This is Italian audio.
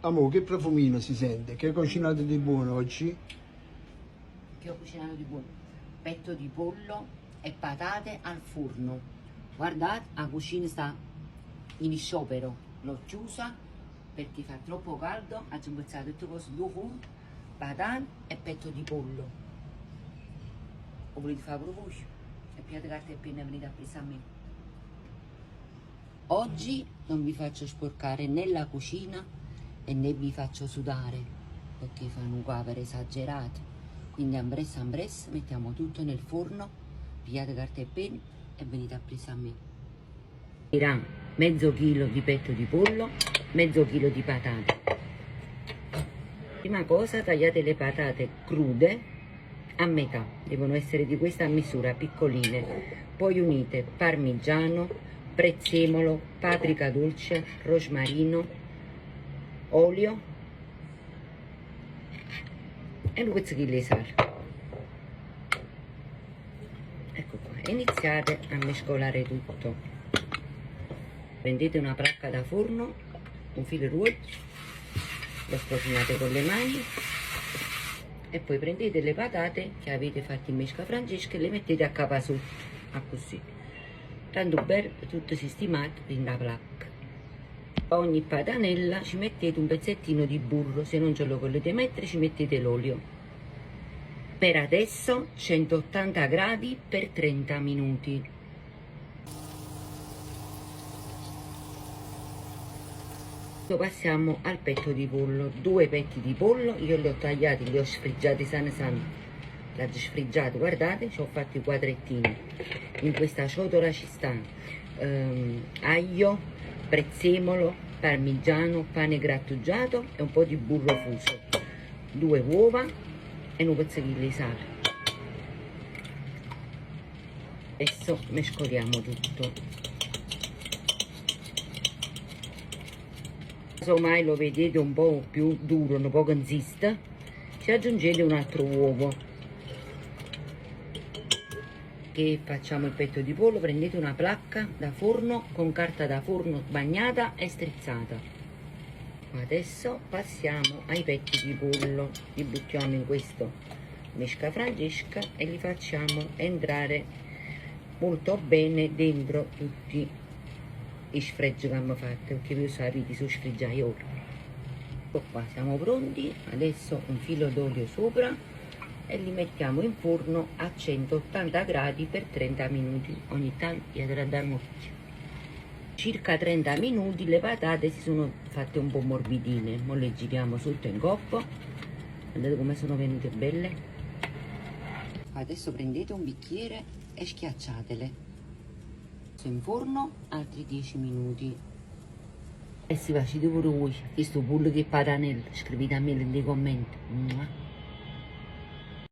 Amore, che profumino si sente? Che hai cucinato di buono oggi? Che ho cucinato di buono? Petto di pollo e patate al forno. Guardate, la cucina sta in sciopero. L'ho chiusa perché fa troppo caldo. Ho impezzato tutte cose due forni, patate e petto di pollo. O volete fare pure voi? E piate carta e penna venite a presa a me. Oggi non vi faccio sporcare né la cucina e né vi faccio sudare perché fanno un caver esagerato. Quindi ambres mettiamo tutto nel forno, pigliate carta e penna e venite a presa a me. Irà mezzo chilo di petto di pollo, mezzo chilo di patate. Prima cosa tagliate le patate crude a metà, devono essere di questa misura, piccoline. Poi unite parmigiano, prezzemolo, paprika dolce, rosmarino, olio e un pezzettino di sale. Ecco qua, iniziate a mescolare tutto. Prendete una placca da forno, un filo rouge, lo strofinate con le mani e poi prendete le patate che avete fatto in mesca francesca e le mettete a capa su, a così. Tanto per tutto sistemato in la placca. A ogni patanella ci mettete un pezzettino di burro, se non ce lo volete mettere ci mettete l'olio. Per adesso 180 gradi per 30 minuti. Adesso passiamo al petto di pollo, 2 petti di pollo, io li ho tagliati, li ho sfrigiati sane. L'ho sfrigiato, guardate, ci ho fatto i quadrettini. In questa ciotola ci sta aglio, prezzemolo, parmigiano, pane grattugiato e un po' di burro fuso, 2 uova e un pezzettino di sale. Adesso mescoliamo tutto. Se mai lo vedete un po' più duro, un po' consista, ci aggiungete un altro uovo. Che facciamo il petto di pollo, prendete una placca da forno con carta da forno bagnata e strizzata. Adesso passiamo ai petti di pollo, li buttiamo in questo mesca francesca e li facciamo entrare molto bene dentro tutti i sfreggi che abbiamo fatto, perché voi sapete su sfregiare ora. Ecco qua, siamo pronti. Adesso un filo d'olio sopra e li mettiamo in forno a 180 gradi per 30 minuti. Ogni tanto dietro a dare un occhio. Circa 30 minuti le patate si sono fatte un po' morbidine. Ora le giriamo sotto in coppa. Guardate come sono venute belle. Adesso prendete un bicchiere e schiacciatele. In forno altri 10 minuti. E si facete pure voi questo pollo che patanella, scrivete a me nei commenti.